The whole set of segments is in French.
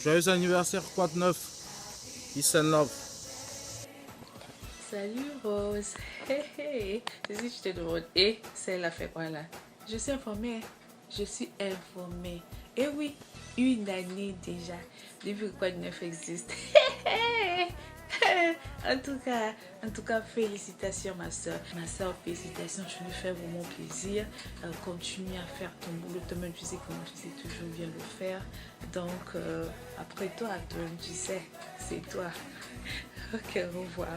Joyeux anniversaire, quoi de neuf? Peace and love. Salut Rose. Hey, hey. Si je te demande, c'est la fait quoi là? Je suis informée. Je suis informée. Et oui, une année déjà, depuis que Quoi de Neuf existe. En tout cas, félicitations ma soeur. Ma soeur, félicitations, tu nous fais vraiment plaisir. Continue à faire ton boulot. Toi-même, tu sais comment tu sais toujours bien le faire. Donc, après toi, tu sais, c'est toi. Ok, au revoir.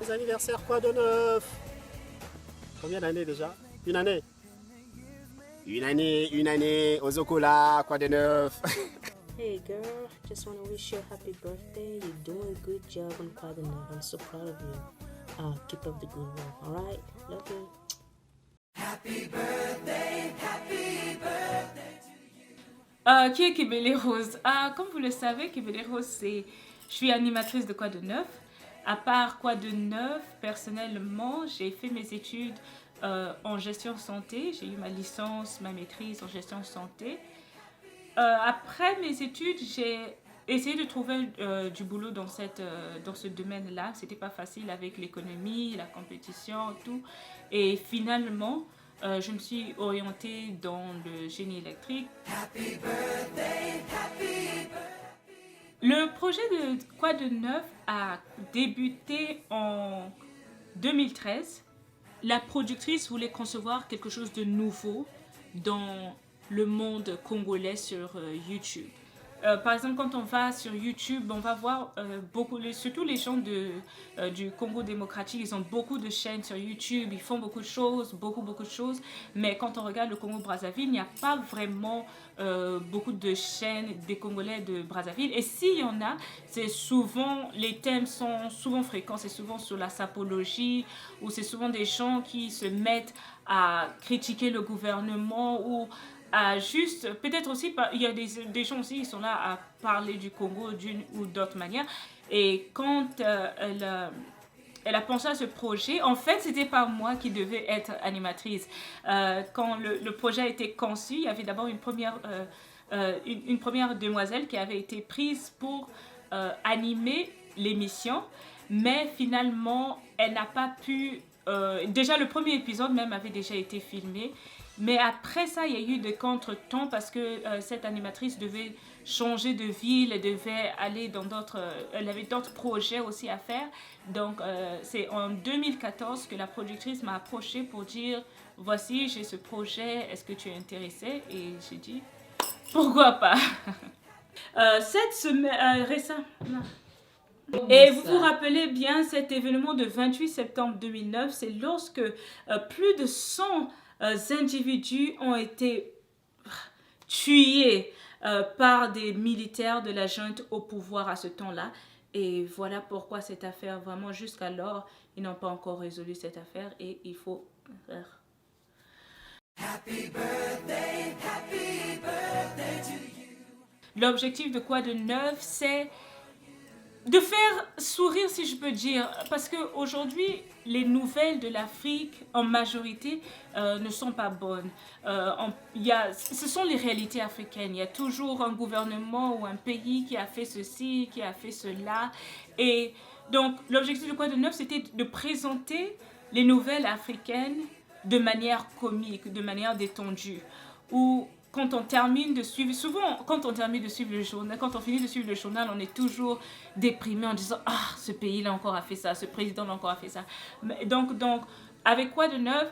Les anniversaires, quoi de neuf? Combien d'années déjà? Une année? Une année, Ozokola, quoi de neuf? Hey girl, just want to wish you a happy birthday. You're doing a good job on Quad Enough. I'm so proud of you. Keep up the good work, alright? Love you. Qui est Kébélé Rose? Comme vous le savez, Kébélé Rose, je suis animatrice de Quoi de Neuf. À part Quoi de Neuf, personnellement, j'ai fait mes études en gestion santé. J'ai eu ma licence, ma maîtrise en gestion santé. Après mes études, j'ai essayé de trouver du boulot dans ce domaine-là. C'était pas facile avec l'économie, la compétition, tout. Et finalement, je me suis orientée dans le génie électrique. Le projet de Quoi de Neuf a débuté en 2013. La productrice voulait concevoir quelque chose de nouveau dans le monde congolais sur YouTube. Par exemple, quand on va sur YouTube, on va voir surtout les gens du Congo démocratique, ils ont beaucoup de chaînes sur YouTube, ils font beaucoup de choses, mais quand on regarde le Congo-Brazzaville, il n'y a pas vraiment beaucoup de chaînes des Congolais de Brazzaville, et s'il y en a, les thèmes sont souvent fréquents, c'est souvent sur la sapologie, ou c'est souvent des gens qui se mettent à critiquer le gouvernement, ou juste, peut-être aussi, il y a des gens aussi qui sont là à parler du Congo d'une ou d'autre manière. Et quand elle a pensé à ce projet, en fait, c'était pas moi qui devais être animatrice. Quand le projet a été conçu, il y avait d'abord une première demoiselle qui avait été prise pour animer l'émission, mais finalement, elle n'a pas pu... déjà, le premier épisode même avait déjà été filmé. Mais après ça, il y a eu des contretemps parce que cette animatrice devait changer de ville, elle devait aller dans elle avait d'autres projets aussi à faire. Donc, c'est en 2014 que la productrice m'a approchée pour dire « Voici, j'ai ce projet, est-ce que tu es intéressée ?» Et j'ai dit « Pourquoi pas ?» Cette semaine, récemment... Et vous vous rappelez bien cet événement de 28 septembre 2009, c'est lorsque plus de 100 individus ont été tués par des militaires de la junte au pouvoir à ce temps-là. Et voilà pourquoi cette affaire, vraiment jusqu'alors, ils n'ont pas encore résolu cette affaire et il faut faire. Happy birthday to you. L'objectif de Quoi de Neuf, c'est de faire sourire, si je peux dire, parce qu'aujourd'hui, les nouvelles de l'Afrique, en majorité, ne sont pas bonnes. Ce sont les réalités africaines. Il y a toujours un gouvernement ou un pays qui a fait ceci, qui a fait cela. Et donc, l'objectif de Quoi de Neuf, c'était de présenter les nouvelles africaines de manière comique, de manière détendue. Ou quand on termine de suivre, souvent quand on termine de suivre le journal, quand on finit de suivre le journal, on est toujours déprimé en disant « Ah, ce pays-là encore a fait ça, ce président-là encore a fait ça. » Donc, avec Quoi de Neuf,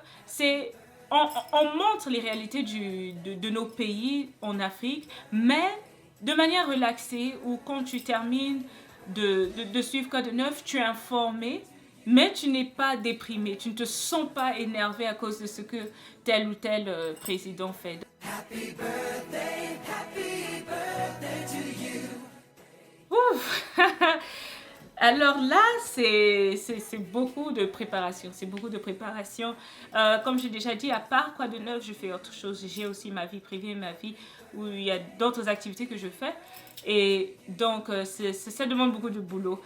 on montre les réalités de nos pays en Afrique, mais de manière relaxée, où quand tu termines de suivre Quoi de Neuf, tu es informé, mais tu n'es pas déprimé, tu ne te sens pas énervé à cause de ce que tel ou tel président fait. Happy birthday to you. Ouf. Alors là, c'est beaucoup de préparation. C'est beaucoup de préparation. Comme j'ai déjà dit, à part Quoi de Neuf, je fais autre chose. J'ai aussi ma vie privée, ma vie où il y a d'autres activités que je fais. Et donc, ça demande beaucoup de boulot.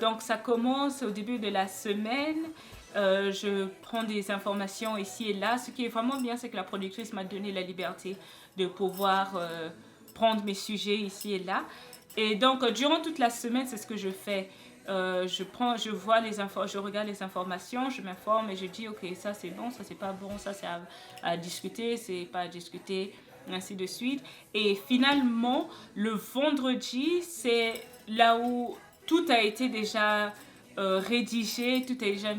Donc, ça commence au début de la semaine. Je prends des informations ici et là. Ce qui est vraiment bien, c'est que la productrice m'a donné la liberté de pouvoir prendre mes sujets ici et là. Et donc, durant toute la semaine, c'est ce que je fais. Je vois les infos, je regarde les informations, je m'informe et je dis ok, ça c'est bon, ça c'est pas bon, ça c'est à discuter, c'est pas à discuter, ainsi de suite. Et finalement, le vendredi, c'est là où tout a été déjà rédigé, tout a déjà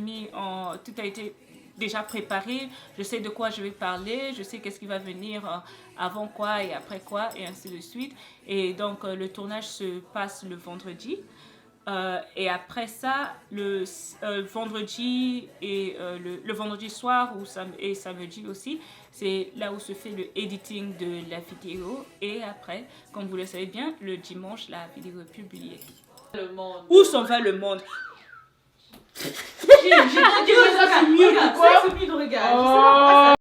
tout a été déjà préparé. Je sais de quoi je vais parler, je sais qu'est-ce qui va venir avant quoi et après quoi et ainsi de suite. Et donc le tournage se passe le vendredi. Et après ça, le vendredi et le vendredi soir et samedi aussi, c'est là où se fait le editing de la vidéo. Et après, comme vous le savez bien, le dimanche, la vidéo est publiée. Le monde. Où s'en va le monde? J'ai dit que ça c'est mieux que quoi? C'est mieux de regarder.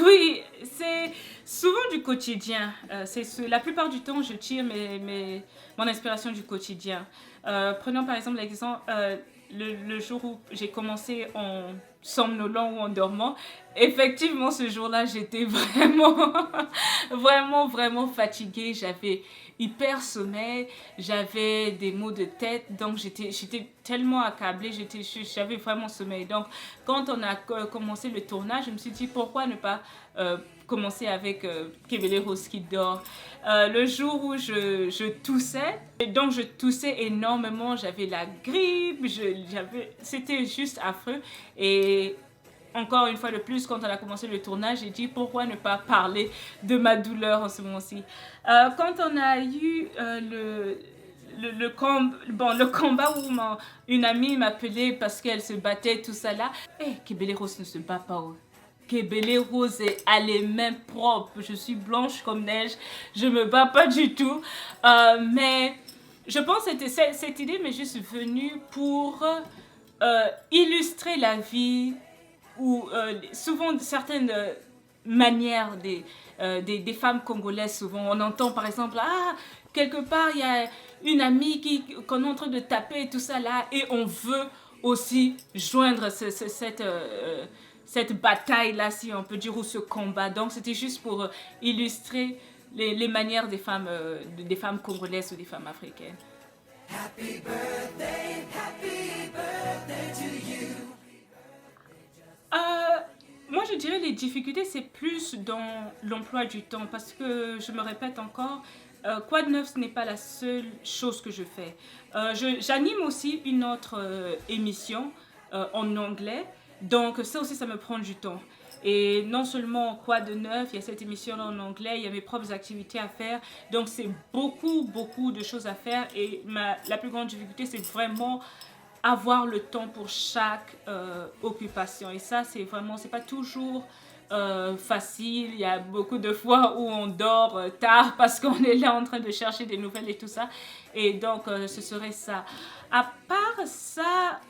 Oui, c'est souvent du quotidien. La plupart du temps, je tire mon inspiration du quotidien. Prenons par exemple l'exemple, le jour où j'ai commencé en somnolent ou en dormant. Effectivement, ce jour-là, j'étais vraiment fatiguée. J'avais hyper sommeil, j'avais des maux de tête, donc j'étais tellement accablée, j'avais vraiment sommeil. Donc, quand on a commencé le tournage, je me suis dit pourquoi ne pas commencer avec Kebele Rose qui dort. Le jour où je toussais, donc je toussais énormément, j'avais la grippe, c'était juste affreux. Et encore une fois de plus, quand on a commencé le tournage, j'ai dit pourquoi ne pas parler de ma douleur en ce moment-ci. Quand on a eu le combat où une amie m'appelait parce qu'elle se battait, tout ça là. Kebele Rose ne se bat pas. Kebele Rose a les mains propres. Je suis blanche comme neige. Je me bats pas du tout. Mais je pense que cette idée m'est juste venue pour illustrer la vie ou souvent certaines manières des femmes congolaises. Souvent, on entend par exemple, quelque part, il y a une amie qu'on est en train de taper et tout ça là, et on veut aussi joindre cette bataille-là, si on peut dire, ou ce combat. Donc, c'était juste pour illustrer les manières des femmes congolaises ou des femmes africaines. Happy birthday to you. Moi, je dirais les difficultés, c'est plus dans l'emploi du temps, parce que, je me répète encore, Quoi de neuf, ce n'est pas la seule chose que je fais. J'anime aussi une autre émission en anglais, donc ça aussi, ça me prend du temps. Et non seulement Quoi de neuf, il y a cette émission en anglais, il y a mes propres activités à faire, donc c'est beaucoup de choses à faire, et la plus grande difficulté, c'est vraiment avoir le temps pour chaque occupation. Et ça, c'est pas toujours facile. Il y a beaucoup de fois où on dort tard parce qu'on est là en train de chercher des nouvelles et tout ça. Et donc, ce serait ça. À part ça,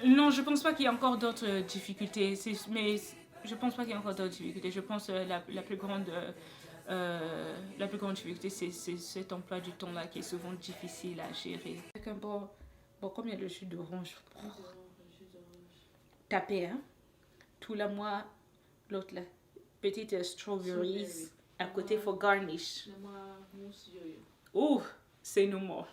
non, je pense pas qu'il y ait encore d'autres difficultés. Mais je pense pas qu'il y ait encore d'autres difficultés. Je pense la plus grande difficulté, c'est cet emploi du temps-là qui est souvent difficile à gérer. Avec un bon, combien de jus d'orange? Taper, hein? Tout là, moi, l'autre là. Petite strawberries à côté for garnish. Oh, c'est no more.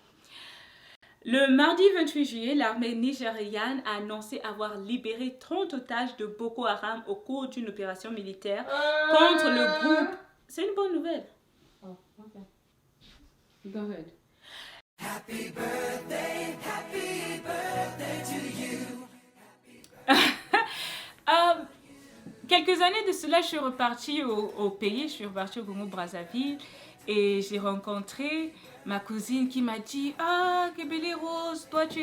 Le mardi 28 juillet, l'armée nigériane a annoncé avoir libéré 30 otages de Boko Haram au cours d'une opération militaire contre le groupe. C'est une bonne nouvelle. Oh, ok. Go ahead. Happy birthday to you. Quelques années de cela, je suis repartie au pays, je suis repartie au Congo-Brazzaville et j'ai rencontré ma cousine qui m'a dit « Ah, Kebele Rose, toi tu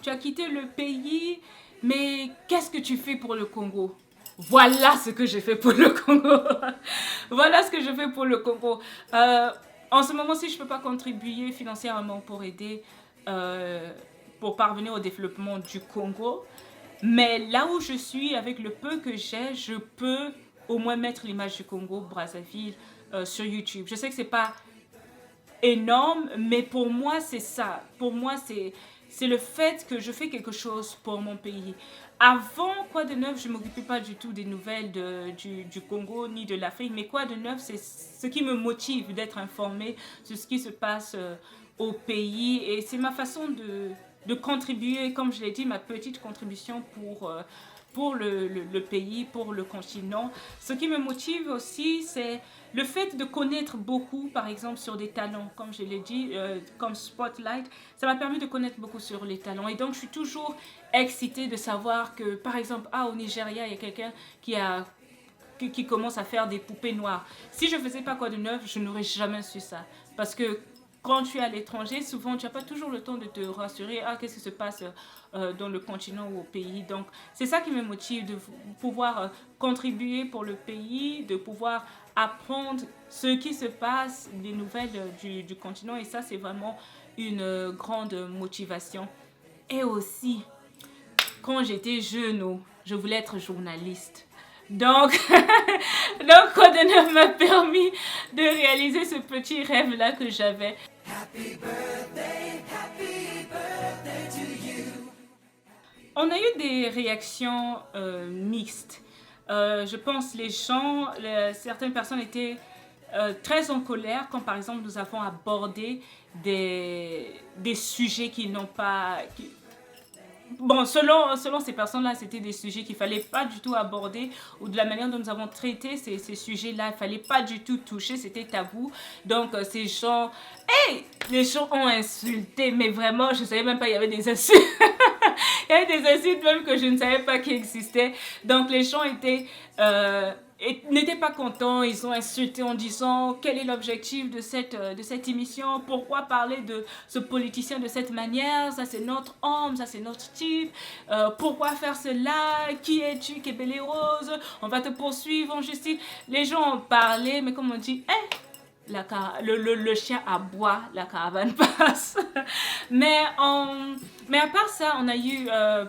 as quitté le pays, mais qu'est-ce que tu fais pour le Congo ?» Voilà ce que j'ai fait pour le Congo. Voilà ce que je fais pour le Congo. En ce moment-ci, je ne peux pas contribuer financièrement pour aider, pour parvenir au développement du Congo. Mais là où je suis, avec le peu que j'ai, je peux au moins mettre l'image du Congo, Brazzaville, sur YouTube. Je sais que ce n'est pas énorme, mais pour moi, c'est ça. Pour moi, c'est le fait que je fais quelque chose pour mon pays. Avant Quoi de neuf, je ne m'occupais pas du tout des nouvelles du Congo ni de l'Afrique, mais Quoi de neuf, c'est ce qui me motive d'être informée sur ce qui se passe au pays, et c'est ma façon de contribuer, comme je l'ai dit, ma petite contribution pour le pays, pour le continent. Ce qui me motive aussi, c'est le fait de connaître beaucoup, par exemple, sur des talents, comme je l'ai dit, comme Spotlight, ça m'a permis de connaître beaucoup sur les talents. Et donc, je suis toujours excitée de savoir que, par exemple, au Nigeria, il y a quelqu'un qui commence à faire des poupées noires. Si je ne faisais pas Quoi de neuf, je n'aurais jamais su ça. Parce que quand tu es à l'étranger, souvent, tu n'as pas toujours le temps de te rassurer. Qu'est-ce qui se passe dans le continent ou au pays. Donc, c'est ça qui me motive, de pouvoir contribuer pour le pays, de pouvoir apprendre ce qui se passe, des nouvelles du continent. Et ça, c'est vraiment une grande motivation. Et aussi, quand j'étais jeune, je voulais être journaliste. Donc, Quoi de neuf m'a permis de réaliser ce petit rêve-là que j'avais. Happy birthday to you. On a eu des réactions mixtes. Je pense les gens, certaines personnes étaient très en colère quand, par exemple, nous avons abordé des sujets qui n'ont pas... Bon, selon ces personnes-là, c'était des sujets qu'il ne fallait pas du tout aborder, ou de la manière dont nous avons traité ces sujets-là, il ne fallait pas du tout toucher, c'était tabou. Donc, ces gens, les gens ont insulté, mais vraiment, je ne savais même pas, il y avait des insultes. Il y avait des insultes même que je ne savais pas qui existaient. Donc, les gens n'étaient pas contents, ils ont insulté en disant quel est l'objectif de cette émission, pourquoi parler de ce politicien de cette manière, ça c'est notre homme, ça c'est notre type, pourquoi faire cela, qui es-tu, Kébélé Rose, on va te poursuivre en justice. Les gens ont parlé, mais comme on dit, le chien aboie, la caravane passe. Mais à part ça, on a eu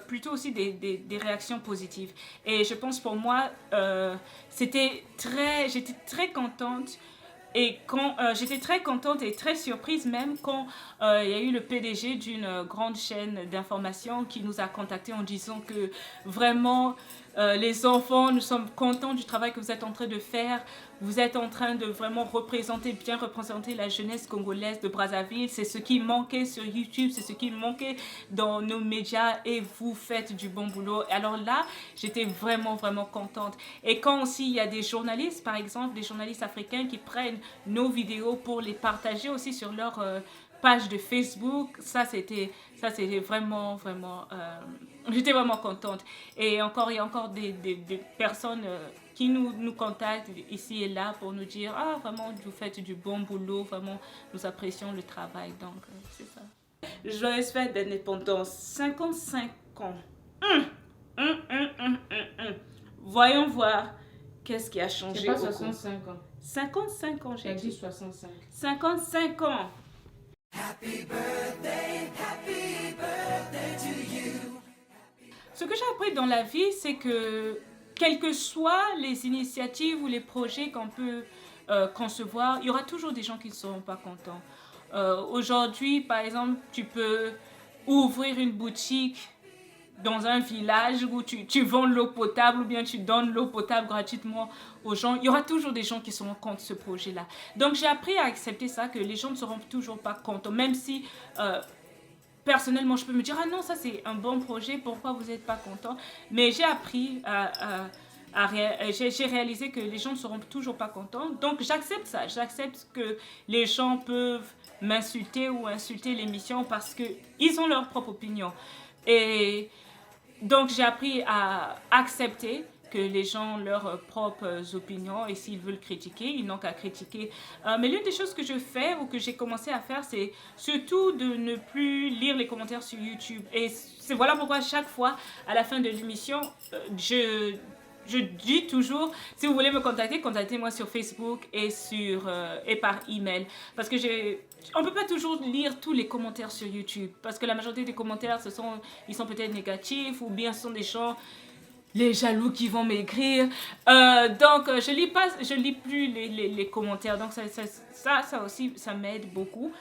plutôt aussi des réactions positives. Et je pense pour moi, j'étais très contente. Et j'étais très contente et très surprise même quand il y a eu le PDG d'une grande chaîne d'information qui nous a contactés en disant que vraiment les enfants, nous sommes contents du travail que vous êtes en train de faire. Vous êtes en train de vraiment bien représenter la jeunesse congolaise de Brazzaville. C'est ce qui manquait sur YouTube, c'est ce qui manquait dans nos médias et vous faites du bon boulot. Alors là, j'étais vraiment, vraiment contente. Et quand aussi il y a des journalistes, par exemple, des journalistes africains qui prennent nos vidéos pour les partager aussi sur leur page de Facebook, ça c'était vraiment, vraiment... j'étais vraiment contente. Et il y a encore des personnes... qui nous contactent ici et là pour nous dire « vraiment, vous faites du bon boulot, vraiment, nous apprécions le travail. » Donc, c'est ça. Joyeuse fête d'indépendance, 55 ans. Voyons voir qu'est-ce qui a changé. C'est pas 65 ans. 55 ans, j'ai dit. 65. 55 ans. Happy birthday to you. Ce que j'ai appris dans la vie, c'est que quelles que soient les initiatives ou les projets qu'on peut concevoir, il y aura toujours des gens qui ne seront pas contents. Aujourd'hui, par exemple, tu peux ouvrir une boutique dans un village où tu vends l'eau potable ou bien tu donnes l'eau potable gratuitement aux gens. Il y aura toujours des gens qui seront contre ce projet-là. Donc, j'ai appris à accepter ça, que les gens ne seront toujours pas contents, même si... personnellement, je peux me dire, non, ça c'est un bon projet, pourquoi vous n'êtes pas content? Mais j'ai appris j'ai réalisé que les gens ne seront toujours pas contents. Donc j'accepte ça, j'accepte que les gens peuvent m'insulter ou insulter l'émission parce qu'ils ont leur propre opinion. Et donc j'ai appris à accepter que les gens ont leurs propres opinions et s'ils veulent critiquer, ils n'ont qu'à critiquer. Mais l'une des choses que je fais ou que j'ai commencé à faire, c'est surtout de ne plus lire les commentaires sur YouTube. Et voilà pourquoi chaque fois, à la fin de l'émission, je dis toujours, si vous voulez me contacter, contactez-moi sur Facebook et par email. Parce que on ne peut pas toujours lire tous les commentaires sur YouTube. Parce que la majorité des commentaires, ils sont peut-être négatifs ou bien ce sont des gens... les jaloux qui vont m'écrire. Donc, je lis plus les commentaires. Donc, ça aussi, ça m'aide beaucoup.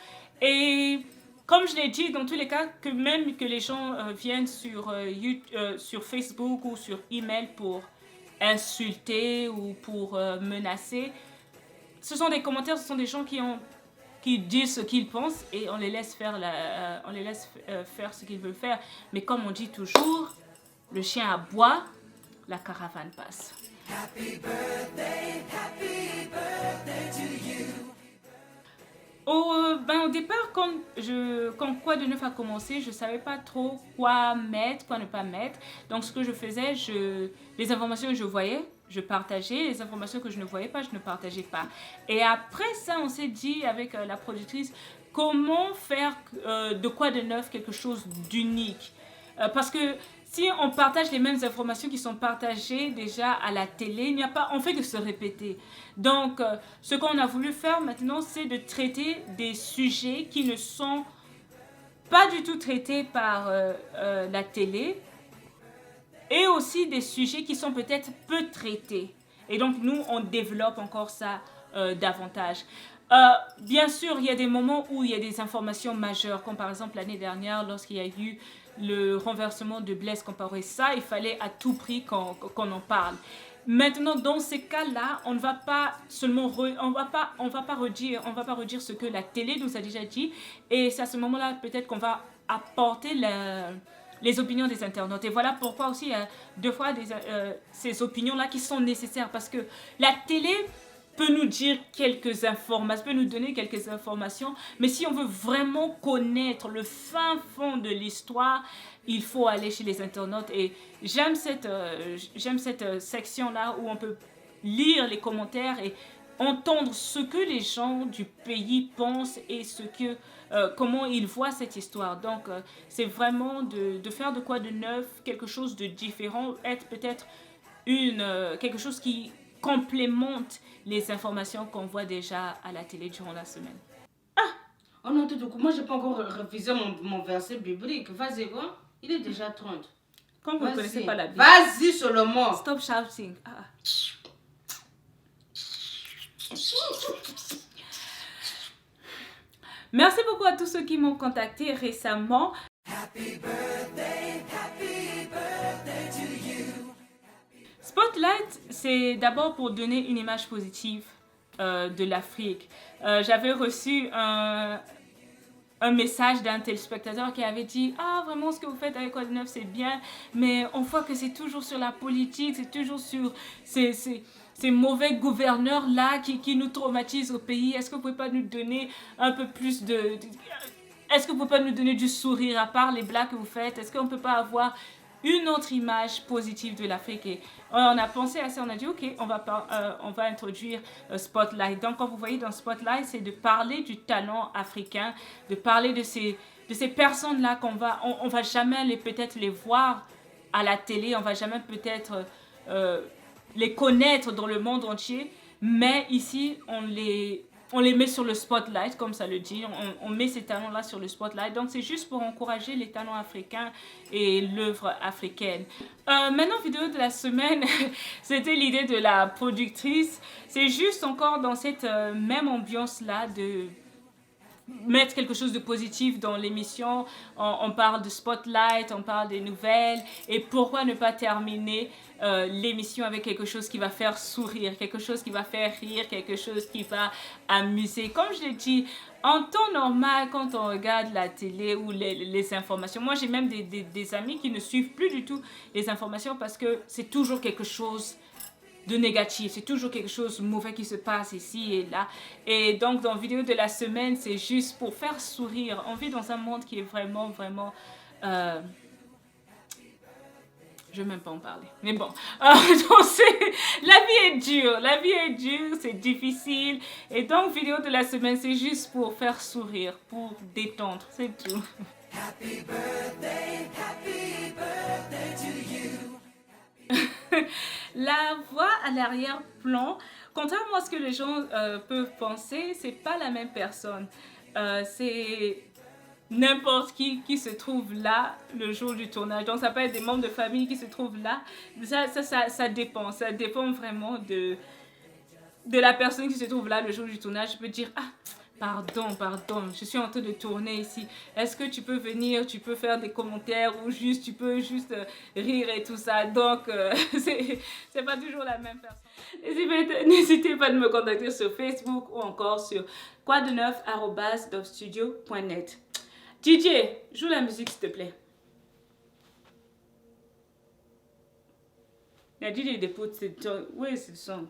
Et comme je l'ai dit, dans tous les cas, que même que les gens viennent sur Facebook ou sur email pour insulter ou pour menacer, ce sont des commentaires, ce sont des gens qui disent ce qu'ils pensent et on les laisse faire, faire ce qu'ils veulent faire. Mais comme on dit toujours, le chien aboie, la caravane passe. Happy birthday to you. Au départ, quand Quoi de Neuf a commencé, je ne savais pas trop quoi mettre, quoi ne pas mettre. Donc, ce que je faisais, les informations que je voyais, je partageais. Les informations que je ne voyais pas, je ne partageais pas. Et après ça, on s'est dit avec la productrice, comment faire de Quoi de Neuf quelque chose d'unique. Parce que si on partage les mêmes informations qui sont partagées déjà à la télé, il n'y a pas, on fait que se répéter. Donc, ce qu'on a voulu faire maintenant, c'est de traiter des sujets qui ne sont pas du tout traités par la télé et aussi des sujets qui sont peut-être peu traités. Et donc, nous, on développe encore ça davantage. Bien sûr, il y a des moments où il y a des informations majeures, comme par exemple l'année dernière, lorsqu'il y a eu le renversement de Blaise Compaoré. Ça, il fallait à tout prix qu'on en parle. Maintenant, dans ces cas-là, on ne va pas seulement on va pas redire ce que la télé nous a déjà dit. Et c'est à ce moment-là, peut-être qu'on va apporter les opinions des internautes. Et voilà pourquoi aussi il y a deux fois ces opinions-là qui sont nécessaires. Parce que la télé peut nous dire quelques informations, peut nous donner quelques informations, mais si on veut vraiment connaître le fin fond de l'histoire, il faut aller chez les internautes. Et j'aime cette section-là où on peut lire les commentaires et entendre ce que les gens du pays pensent et comment ils voient cette histoire. Donc, c'est vraiment de faire de Quoi de Neuf quelque chose de différent, être peut-être quelque chose qui complémente les informations qu'on voit déjà à la télé durant la semaine. Oh non, tout coup, moi j'ai pas encore révisé mon verset biblique. Vas-y, quoi. Il est déjà 30. Comme vous ne connaissez pas la Bible. Vas-y, Solomon. Stop shouting. Merci beaucoup à tous ceux qui m'ont contacté récemment. Happy birthday to you. Spotlight, c'est d'abord pour donner une image positive de l'Afrique. J'avais reçu un message d'un téléspectateur qui avait dit « Ah, vraiment, ce que vous faites avec Quoi de Neuf, c'est bien, mais on voit que c'est toujours sur la politique, c'est toujours sur ces mauvais gouverneurs-là qui nous traumatisent au pays. Est-ce que vous pouvez pas nous donner un peu plus de... Est-ce que vous pouvez pas nous donner du sourire à part les blagues que vous faites? Est-ce qu'on peut pas avoir une autre image positive de l'Afrique? » Et on a pensé à ça, on a dit ok, on va introduire Spotlight. Donc quand vous voyez dans Spotlight, c'est de parler du talent africain, de parler de ces personnes-là on va jamais peut-être les voir à la télé, on va jamais peut-être les connaître dans le monde entier, mais ici on les met sur le spotlight, comme ça le dit. On met ces talents-là sur le spotlight. Donc, c'est juste pour encourager les talents africains et l'œuvre africaine. Maintenant, vidéo de la semaine, c'était l'idée de la productrice. C'est juste encore dans cette même ambiance-là de mettre quelque chose de positif dans l'émission. On parle de Spotlight, on parle des nouvelles. Et pourquoi ne pas terminer l'émission avec quelque chose qui va faire sourire, quelque chose qui va faire rire, quelque chose qui va amuser. Comme je l'ai dit, en temps normal, quand on regarde la télé ou les informations, moi j'ai même des amis qui ne suivent plus du tout les informations parce que c'est toujours quelque chose de négatif, c'est toujours quelque chose de mauvais qui se passe ici et là. Et donc dans vidéo de la semaine, c'est juste pour faire sourire. On vit dans un monde qui est vraiment, vraiment... je ne vais même pas en parler. Mais bon, donc la vie est dure, c'est difficile. Et donc vidéo de la semaine, c'est juste pour faire sourire, pour détendre, c'est tout. Happy birthday to you. La voix à l'arrière-plan, contrairement à ce que les gens peuvent penser, c'est pas la même personne. C'est n'importe qui se trouve là le jour du tournage. Donc ça peut être des membres de famille qui se trouvent là. Ça dépend. Ça dépend vraiment de la personne qui se trouve là le jour du tournage. Je peux dire, ah, Pardon, je suis en train de tourner ici. Est-ce que tu peux venir, tu peux faire des commentaires ou juste, tu peux juste rire et tout ça. Donc, c'est pas toujours la même personne. N'hésitez pas de me contacter sur Facebook ou encore sur quoideneuf@dovestudio.net. DJ, joue la musique s'il te plaît. La DJ dépose, oui, c'est le son.